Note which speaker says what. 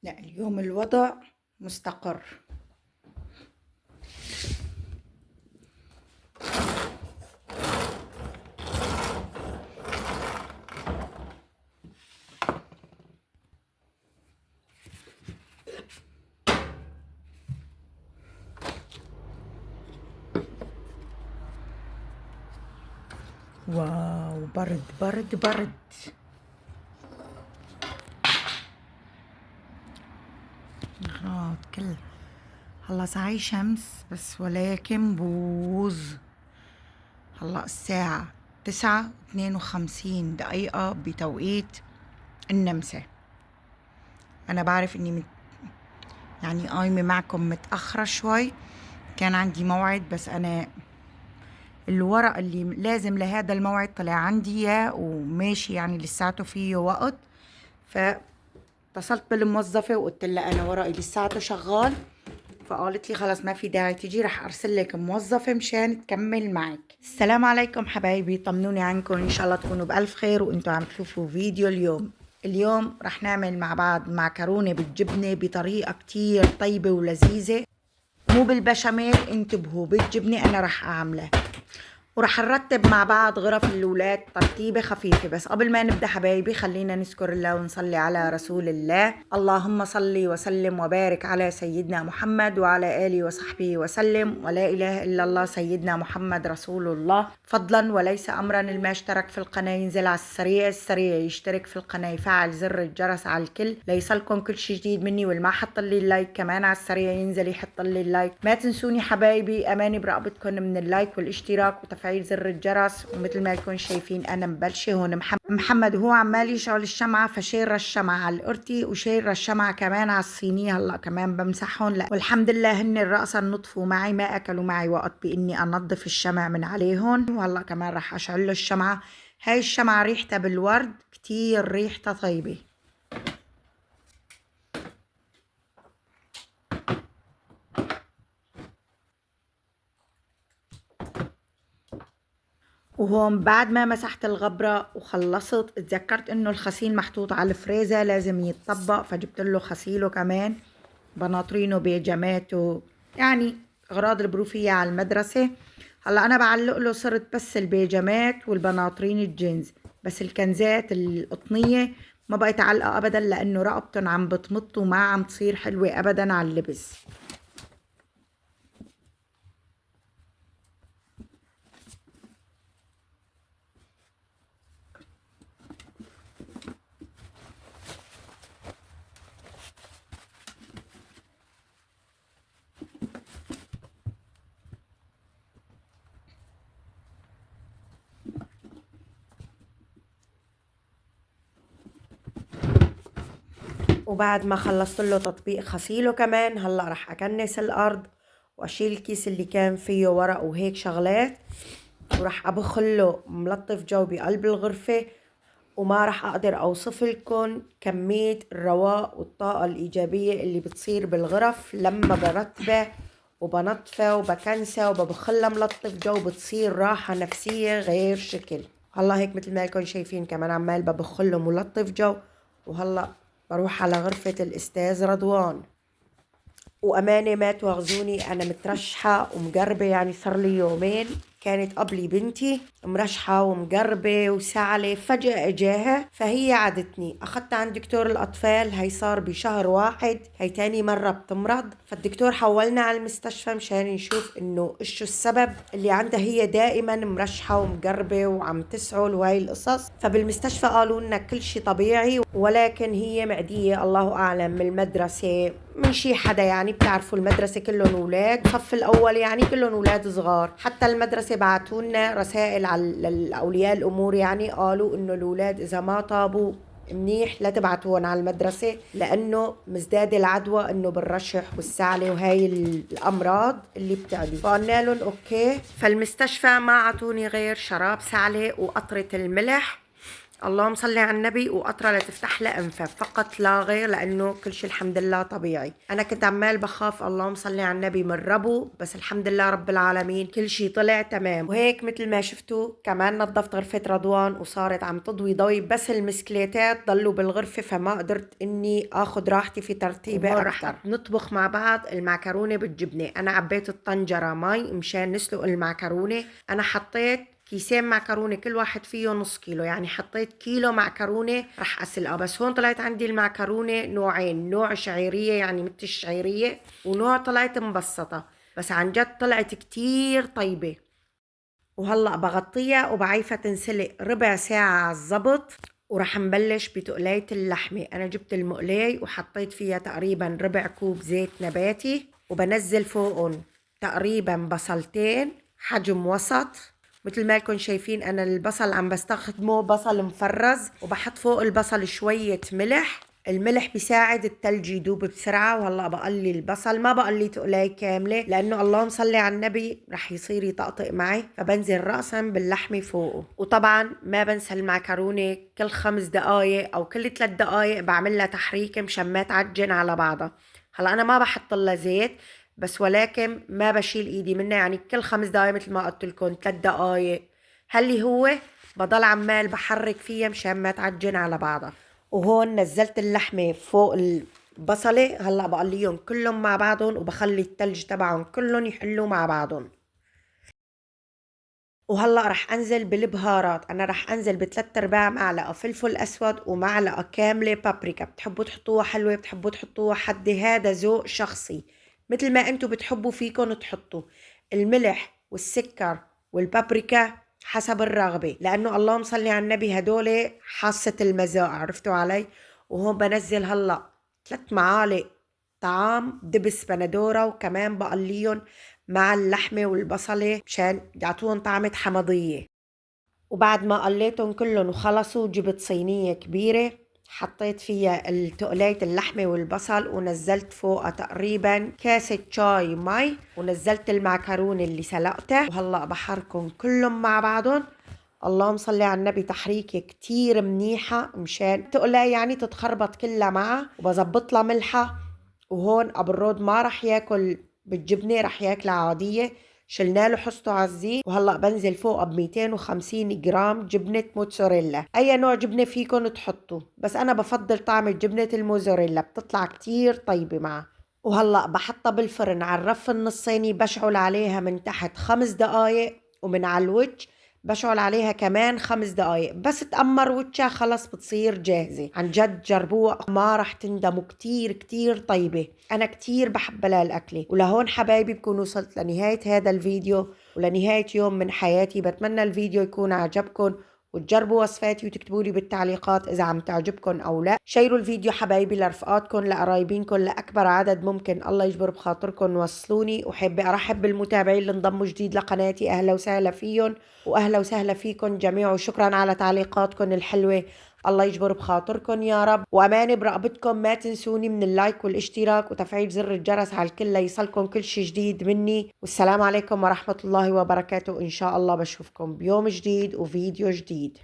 Speaker 1: لا، اليوم الوضع مستقر. واو، برد برد برد. غراض كل هلا صحيح شمس بس ولكن بوز. هلا الساعة 9:52 بتوقيت النمسا. أنا بعرف إني يعني قايمة معكم متأخرة شوي، كان عندي موعد بس أنا الورق اللي لازم لهذا الموعد طلع عندي اياه وماشي، يعني لساته فيه وقت. فاتصلت بالموظفة وقلت لها أنا ورقي لساته شغال، فقالت لي خلاص ما في داعي تيجي، رح أرسل لك موظفة مشان تكمل معك. السلام عليكم حبايبي، طمنوني عنكم، إن شاء الله تكونوا بألف خير وإنتوا عم تشوفوا فيديو اليوم رح نعمل مع بعض معكرونة بالجبنة بطريقة كتير طيبة ولذيذة، مو بالبشاميل، انتبهوا بالجبنة أنا رح أعملها، ورح نرتب مع بعض غرف الأولاد ترتيبة خفيفة. بس قبل ما نبدأ حبايبي خلينا نذكر الله ونصلي على رسول الله. اللهم صلي وسلم وبارك على سيدنا محمد وعلى آله وصحبه وسلم، ولا إله إلا الله سيدنا محمد رسول الله. فضلا وليس أمرا، الما اشترك في القناة ينزل على السريع يشترك في القناة، يفعل زر الجرس على الكل ليصلكم كل شي جديد مني، والما حط لي اللايك كمان على السريع ينزل يحط لي اللايك. ما تنسوني حبايبي، أماني برقبتكم من اللايك والاشتراك وتفعيل زر الجرس. ومثل ما يكون شايفين أنا مبلشة هون محمد وهو عمال يشعل الشمعة، فشير الشمعة على القرتي وشير الشمعة كمان على الصينية، هلا كمان بمسحهم. لا والحمد لله هن الرأس نطفوا معي، ما أكلوا معي وقت بإني أنظف الشمع من عليهم. وهلا كمان رح أشعل له الشمعة. هاي الشمعة ريحتها بالورد كتير، ريحتها طيبة. وهون بعد ما مسحت الغبرة وخلصت اتذكرت انه الخسيل محطوط على الفريزة لازم يتطبق، فجبت له خسيله كمان، بناطرينه بيجاماته، يعني اغراض البروفية على المدرسة. هلا انا بعلق له صرت بس البيجامات والبناطرين الجينز، بس الكنزات القطنية ما بقيت اعلقها ابدا لانه رقبتن عم بتمط وما عم تصير حلوة ابدا على اللبس. وبعد ما خلصت له تطبيق خسيله كمان، هلا رح اكنس الارض واشيل الكيس اللي كان فيه ورق وهيك شغلات، ورح ابخله ملطف جو بقلب الغرفة. وما رح اقدر اوصف لكم كمية الرواق والطاقة الايجابية اللي بتصير بالغرف لما برتبه وبنظفه وبكنسه وببخلها ملطف جو، بتصير راحة نفسية غير شكل. هلا هيك مثل ما لكم شايفين كمان عمال ببخله ملطف جو. وهلا بروح على غرفة الأستاذ رضوان، وأمانة ما تواخذوني أنا مترشحة ومقربة، يعني صار لي يومين كانت قبلي بنتي مرشحة ومقربة وسعلة، فجأة اجاها فهي عادتني، أخذتها عند دكتور الأطفال، هي صار بشهر واحد، هي تاني مرة بتمرض، فالدكتور حولنا على المستشفى مشان نشوف إنه إيش السبب اللي عندها، هي دائما مرشحة ومقربة وعم تسعل وهي القصص. فبالمستشفى قالوا لنا كل شي طبيعي، ولكن هي معدية الله أعلم من المدرسة من شي حدا، يعني بتعرفوا المدرسة كلهم أولاد صف الأول، يعني كلهم أولاد صغار، حتى المدرسة بعتوا لنا رسائل على الأولياء الأمور، يعني قالوا إنه الأولاد إذا ما طابوا منيح لا تبعتوهم على المدرسة لأنه مزداد العدوى إنه بالرشح والسعلة وهاي الأمراض اللي بتعدي. فقلنا لهم أوكي. فالمستشفى ما عطوني غير شراب سعلة وقطرة الملح اللهم صل على النبي، وقطرة لتفتح لها أنفها فقط لا غير، لأنه كل شيء الحمد لله طبيعي. أنا كنت عمال بخاف اللهم صل على النبي من ربو، بس الحمد لله رب العالمين كل شيء طلع تمام. وهيك مثل ما شفتوا كمان نظفت غرفة رضوان وصارت عم تضوي ضوي، بس المسكليتات ضلوا بالغرفة فما قدرت إني آخذ راحتي في ترتيبه أكثر. نطبخ مع بعض المعكرونة بالجبنة. أنا عبيت الطنجرة مي مشان نسلق المعكرونة. أنا حطيت كيسين معكرونة كل واحد فيه نص كيلو، يعني حطيت كيلو معكرونة رح أسلقها. بس هون طلعت عندي المعكرونة نوعين، نوع شعيرية يعني مثل الشعيرية، ونوع طلعت مبسطة، بس عن جد طلعت كتير طيبة. وهلأ بغطيها وبعيفها تنسلق ربع ساعة على الزبط، ورح نبلش بتقلية اللحمة. أنا جبت المقلية وحطيت فيها تقريبا ربع كوب زيت نباتي، وبنزل فوقهم تقريبا بصلتين حجم وسط. مثل ما لكم شايفين أنا البصل عم بستخدمه بصل مفرز، وبحط فوق البصل شوية ملح. الملح بيساعد التلج يدوب بسرعة. وهلا بقلي البصل، ما بقلي تقلاية كاملة لأنه اللهم صلي على النبي رح يصير يطقطق معي، فبنزل رأسا باللحمة فوقه. وطبعا ما بنسى المعكرونة كل 5 دقايق أو كل 3 دقايق بعملها تحريك مشان ما تعجن على بعضها. هلا أنا ما بحط لها زيت، بس ولكن ما بشيل ايدي منها، يعني كل 5 دقايق مثل ما قلت لكم 3 دقايق هاللي هو بضل عمال بحرك فيها مشان ما تعجن على بعضها. وهون نزلت اللحمة فوق البصلة. هلا بقليهم كلهم مع بعضهم وبخلي التلج تبعهم كلهم يحلوا مع بعضهم. وهلا رح انزل بالبهارات. انا رح انزل ب3/4 معلقه فلفل اسود ومعلقه كامله بابريكا. بتحبوا تحطوها حلوه بتحبوا تحطوها حدي، هذا ذوق شخصي، مثل ما انتم بتحبوا فيكم تحطوا. الملح والسكر والبابريكا حسب الرغبه، لانه اللهم صلي على النبي هدول حاسه المذاق، عرفتوا علي. وهون بنزل هلا 3 معالق طعام دبس بندورة، وكمان بقليهم مع اللحمة والبصلة مشان يعطوهم طعمة حمضية. وبعد ما قليتهم كلهم وخلصوا جبت صينية كبيرة، حطيت فيها التقلية اللحمة والبصل، ونزلت فوقها تقريبا كاسة شاي مي، ونزلت المعكرونة اللي سلقتها. وهلأ بحركهم كلهم مع بعضهم. اللهم صل على النبي تحريكة كتير منيحة مشان تقلي يعني تتخربط كلها معها، وبزبط لها ملحة. وهون ابو الرود ما رح ياكل بالجبنة، رح ياكلها عادية، شلنا له حصته على الزيت. وهلا بنزل فوقها ب 250 جرام جبنة موتزاريلا. اي نوع جبنة فيكن تحطوا، بس انا بفضل طعم الجبنة الموزاريلا، بتطلع كتير طيبة معها. وهلا بحطها بالفرن على الرف النصيني، بشعل عليها من تحت 5 دقايق، ومن على الوجه بشعل عليها كمان 5 دقايق. بس تأمر وجهها خلص بتصير جاهزة. عن جد جربوها ما رح تندموا، كتير كتير طيبة. أنا كتير بحب لها الأكلة. ولهون حبايبي بكون وصلت لنهاية هذا الفيديو ولنهاية يوم من حياتي. بتمنى الفيديو يكون عجبكم، وتجربوا وصفاتي وتكتبوا لي بالتعليقات إذا عم تعجبكم أو لا. شيروا الفيديو حبايبي لرفقاتكم لقرايبينكم لأكبر عدد ممكن. الله يجبر بخاطركم وصلوني. وحابة أرحب بالمتابعين اللي انضموا جديد لقناتي، أهلا وسهلا فيهم وأهلا وسهلا فيكم جميعا، وشكرا على تعليقاتكم الحلوة. الله يجبر بخاطركم يا رب، وأمانة برقبتكم ما تنسوني من اللايك والاشتراك وتفعيل زر الجرس على الكل ليصلكم كل شي جديد مني. والسلام عليكم ورحمة الله وبركاته. إن شاء الله بشوفكم بيوم جديد وفيديو جديد.